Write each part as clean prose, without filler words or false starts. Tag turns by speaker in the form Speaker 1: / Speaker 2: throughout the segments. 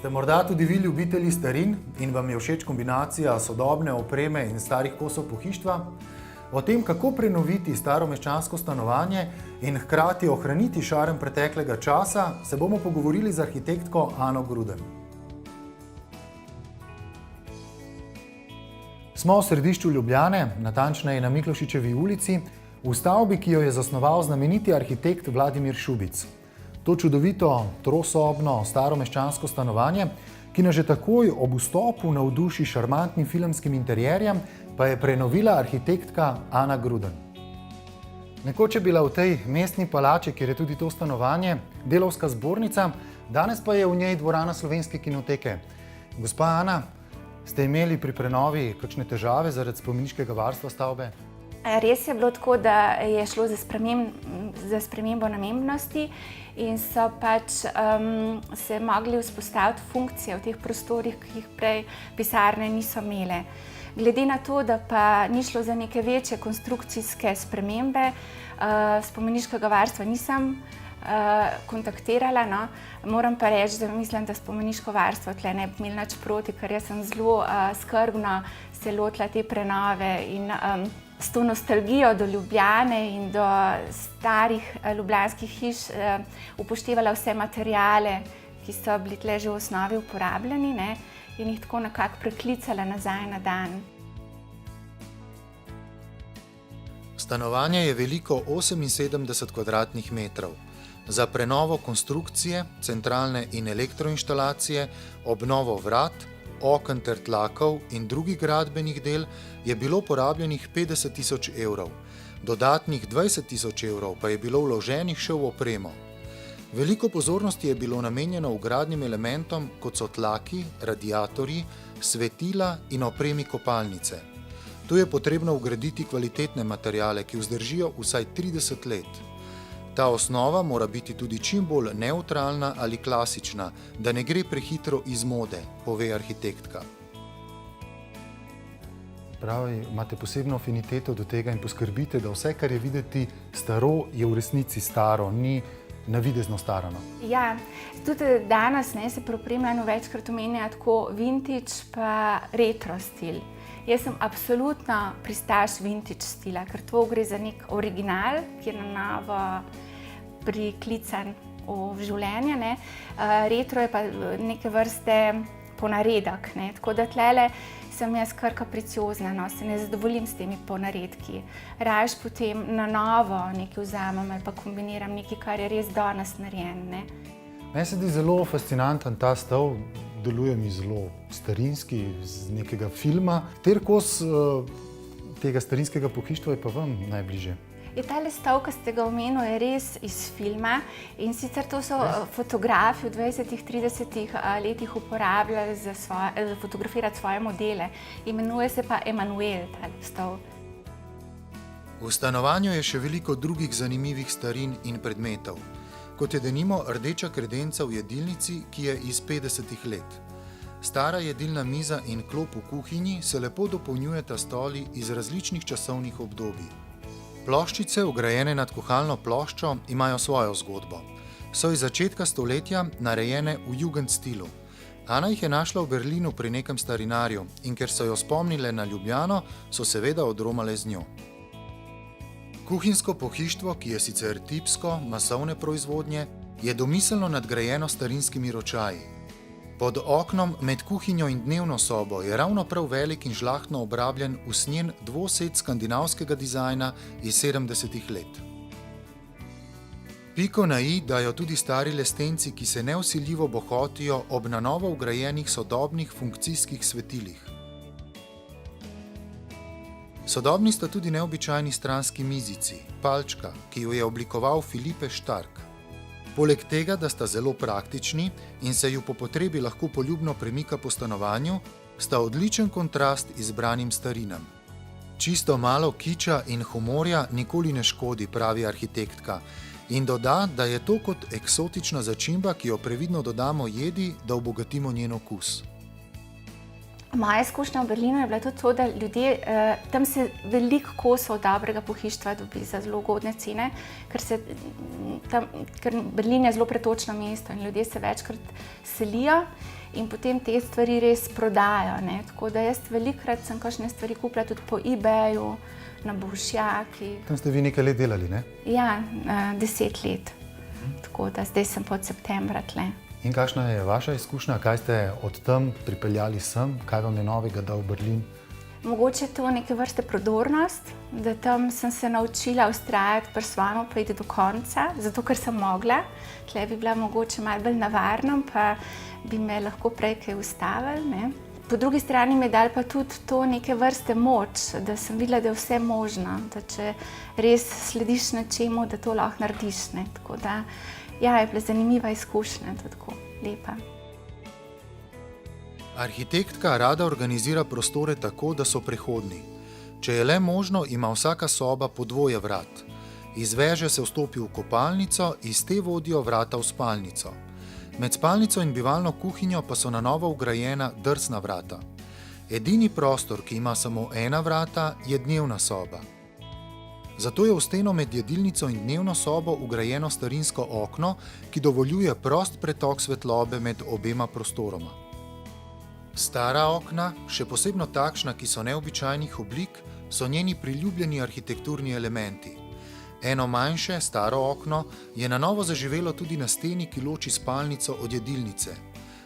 Speaker 1: Ste morda tudi vi ljubitelji starin in vam je všeč kombinacija sodobne opreme in starih kosov pohištva? O tem, kako prenoviti staromeščansko stanovanje in hkrati ohraniti šarm preteklega časa, se bomo pogovorili z arhitektko Ano Gruden. Smo v središču Ljubljane, natančneje na Miklošičevi ulici, v stavbi, ki jo je zasnoval znameniti arhitekt Vladimir Šubic. To čudovito, trosobno, staromeščansko stanovanje, ki nas že takoj ob vstopu navduši šarmantnim filmskim interjerjem, pa je prenovila arhitektka Ana Gruden. Nekoč je bila v tej mestni palači, kjer je tudi to stanovanje, delavska zbornica, danes pa je v njej dvorana Slovenske kinoteke. Gospa Ana, ste imeli pri prenovi kakšne težave zaradi spomeniškega varstva stavbe?
Speaker 2: Res je bilo tako, da je šlo za spremembo namembnosti in so se mogli vzpostaviti funkcije v teh prostorih, ki jih prej pisarne niso imele. Glede na to, da pa ni šlo za neke večje konstrukcijske spremembe, spomeniškega varstva nisem kontaktirala, no. Moram pa reči, da mislim, da spomeniško varstvo tle ne bi imeli nič proti, ker jaz sem zelo skrbno se lotila te prenove in s to nostalgijo do Ljubljane in do starih ljubljanskih hiš upoštevala vse materiale, ki so bili tle že v osnovi uporabljeni, ne, in jih tako nekako preklicala nazaj na dan.
Speaker 1: Stanovanje je veliko 78 kvadratnih metrov. Za prenovo konstrukcije, centralne in elektroinštalacije, obnovo vrat, oken ter tlakov in drugih gradbenih del je bilo porabljenih 50 tisoč evrov. Dodatnih 20 tisoč evrov pa je bilo vloženih še v opremo. Veliko pozornosti je bilo namenjeno vgradnim elementom, kot so tlaki, radiatorji, svetila in opremi kopalnice. Tu je potrebno vgraditi kvalitetne materiale, ki vzdržijo vsaj 30 let. Ta osnova mora biti tudi čim bolj nevtralna ali klasična, da ne gre prehitro iz mode, pove arhitektka. Pravi, imate posebno afiniteto do tega in poskrbite, da vse, kar je videti staro, je v resnici staro, ni navidezno staro.
Speaker 2: Ja, tudi danes se pri opremljanju večkrat omenja tako vintage pa retro stil. Jaz sem absolutno pristaš vintage stila, ker to gre za nek original, ki je na novo priklican v življenje, ne. Retro je pa neke vrste ponaredek, ne. Tako da tlele sem jaz kar kapriciozna, no, se ne zadovoljim s temi ponaredki. Rajš potem na novo nekaj vzamem ali pa kombiniram nekaj, kar je res danes narejen, ne.
Speaker 1: Meni se zdi zelo fascinanten ta stav, deluje mi zelo starinski, iz nekega filma. Kateri kos tega starinskega pohištva je pa vam najbližje?
Speaker 2: Tale stav, ki ste ga omenili, je res iz filma in sicer to so fotografi v 20-30 letih uporabljali za fotografirati svoje modele. Imenuje se pa Emanuel, ta stav.
Speaker 1: V stanovanju je še veliko drugih zanimivih starin in predmetov, kot je denimo rdeča kredenca v jedilnici, ki je iz 50 let. Stara jedilna miza in klop v kuhinji se lepo dopolnjujeta stoli iz različnih časovnih obdobij. Ploščice, vgrajene nad kuhalno ploščo, imajo svojo zgodbo. So iz začetka stoletja narejene v jugend stilu. Ana jih je našla v Berlinu pri nekem starinarju in ker so jo spomnile na Ljubljano, so seveda odromale z njo. Kuhinjsko pohištvo, ki je sicer tipsko, masovne proizvodnje, je domiselno nadgrajeno starinskimi ročaji. Pod oknom med kuhinjo in dnevno sobo je ravno prav velik in žlahtno obrabljen usnjen dvosed skandinavskega dizajna iz 70 let. Piko na i dajo tudi stari lestenci, ki se nevsiljivo bohotijo ob na novo vgrajenih sodobnih funkcijskih svetilih. Sodobni sta tudi neobičajni stranski mizici, palčka, ki jo je oblikoval Filipe Stark. Poleg tega, da sta zelo praktični in se ju po potrebi lahko poljubno premika po stanovanju, sta odličen kontrast izbranim starinam. Čisto malo kiča in humorja nikoli ne škodi, pravi arhitektka, in doda, da je to kot eksotična začimba, ki jo previdno dodamo jedi, da obogatimo njen okus.
Speaker 2: Moja izkušnja v Berlinu je bila tudi to, da ljudje, tam se veliko kosov dobrega pohištva dobi za zelo ugodne cene, ker Berlin je zelo pretočno mesto in ljudje se večkrat selijo in potem te stvari res prodajo, ne. Tako da jaz velikokrat sem kakšne stvari kupila tudi po eBayu, na Bolšjakih.
Speaker 1: Tam ste vi nekaj let delali, ne?
Speaker 2: Ja, 10 let. Tako da zdaj sem pa od septembra tle.
Speaker 1: In kakšna je vaša izkušnja? Kaj ste od tam pripeljali sem? Kaj vam je novega dal Berlin?
Speaker 2: Mogoče to neke vrste prodornost, da tam sem se naučila vztrajati pri svojem, pa iti do konca, zato ker sem mogla. Tle bi bila mogoče malo bolj na varnem, pa bi me lahko prej kaj ustavili, ne. Po drugi strani mi je dal pa tudi to neke vrste moč, da sem videla, da je vse možno, da če res slediš nečemu, da to lahko narediš, ne. Tako da, ja, je bila zanimiva izkušnja, tako lepa.
Speaker 1: Arhitektka rada organizira prostore tako, da so prehodni. Če je le možno, ima vsaka soba po dvoje vrat. Iz veže se vstopi v kopalnico, iz te vodijo vrata v spalnico. Med spalnico in bivalno kuhinjo pa so na novo vgrajena drsna vrata. Edini prostor, ki ima samo ena vrata, je dnevna soba. Zato je v steno med jedilnico in dnevno sobo vgrajeno starinsko okno, ki dovoljuje prost pretok svetlobe med obema prostoroma. Stara okna, še posebno takšna, ki so neobičajnih oblik, so njeni priljubljeni arhitekturni elementi. Eno manjše, staro okno je na novo zaživelo tudi na steni, ki loči spalnico od jedilnice.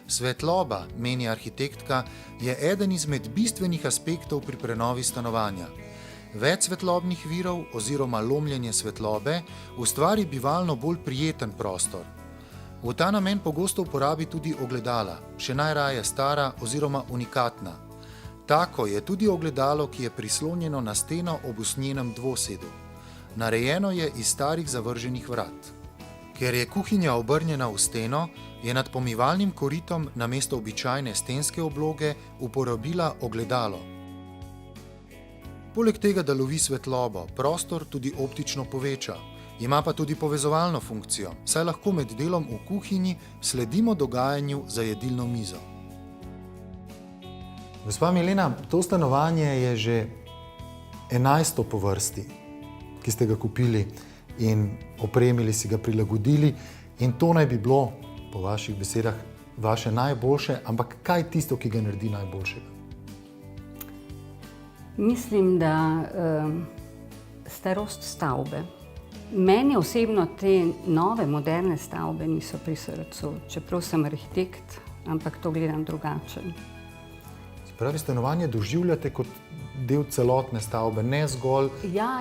Speaker 1: Svetloba, meni arhitektka, je eden izmed bistvenih aspektov pri prenovi stanovanja. Več svetlobnih virov oziroma lomljenje svetlobe ustvari bivalno bolj prijeten prostor. V ta namen pogosto uporabi tudi ogledala, še najraje stara oziroma unikatna. Tako je tudi ogledalo, ki je prislonjeno na steno ob usnjenem dvosedu. Narejeno je iz starih zavrženih vrat. Ker je kuhinja obrnjena v steno, je nad pomivalnim koritom namesto običajne stenske obloge uporabila ogledalo. Poleg tega, da lovi svetlobo, prostor tudi optično poveča. Ima pa tudi povezovalno funkcijo, saj lahko med delom v kuhinji sledimo dogajanju za jedilno mizo. Gospa Milena, to stanovanje je že 11. po vrsti, ki ste ga kupili in opremili, si ga prilagodili, in to naj bi bilo, po vaših besedah, vaše najboljše, ampak kaj je tisto, ki ga naredi najboljšega?
Speaker 3: Mislim, da starost stavbe. Meni osebno te nove, moderne stavbe niso pri srcu, čeprav sem arhitekt, ampak to gledam drugače.
Speaker 1: Pravi, stanovanje doživljate kot del celotne stavbe, ne zgolj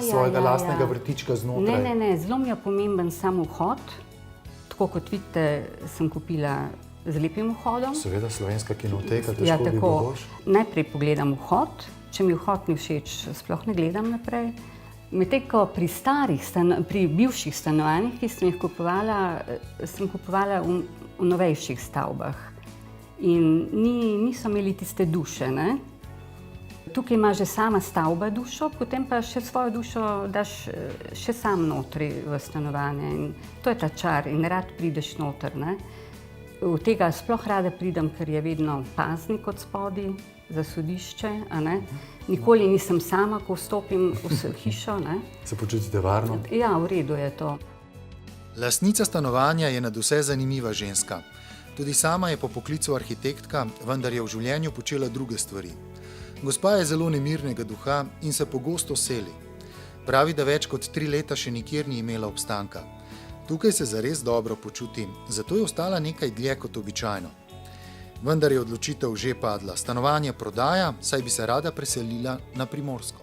Speaker 1: svojega lastnega vrtička znotraj.
Speaker 3: Ne, zelo mi je pomemben sam vhod. Tako kot vidite, sem kupila z lepim vhodom.
Speaker 1: Seveda, slovenska kinoteka, težko bi bilo boljše.
Speaker 3: Najprej pogledam vhod, če mi vhod ni všeč, sploh ne gledam naprej. Medtem ko pri bivših stanovanjih, ki sem jih kupovala, sem kupovala v novejših stavbah. In niso imeli tiste duše, ne? Tukaj ima že sama stavba dušo, potem pa še svojo dušo daš še sam notri v stanovanje. In to je ta čar in rad prideš noter, ne? V tega sploh rada pridem, ker je vedno paznik od spodaj za sodišče, a ne? Nikoli nisem sama, ko vstopim v hišo, ne?
Speaker 1: Se počutite varno?
Speaker 3: Ja, v redu je to.
Speaker 1: Lastnica stanovanja je nadvse zanimiva ženska. Tudi sama je po poklicu arhitektka, vendar je v življenju počela druge stvari. Gospa je zelo nemirnega duha in se pogosto seli. Pravi, da več kot 3 leta še nikjer ni imela obstanka. Tukaj se zares dobro počuti, zato je ostala nekaj dlje kot običajno. Vendar je odločitev že padla. Stanovanje prodaja, saj bi se rada preselila na Primorsko.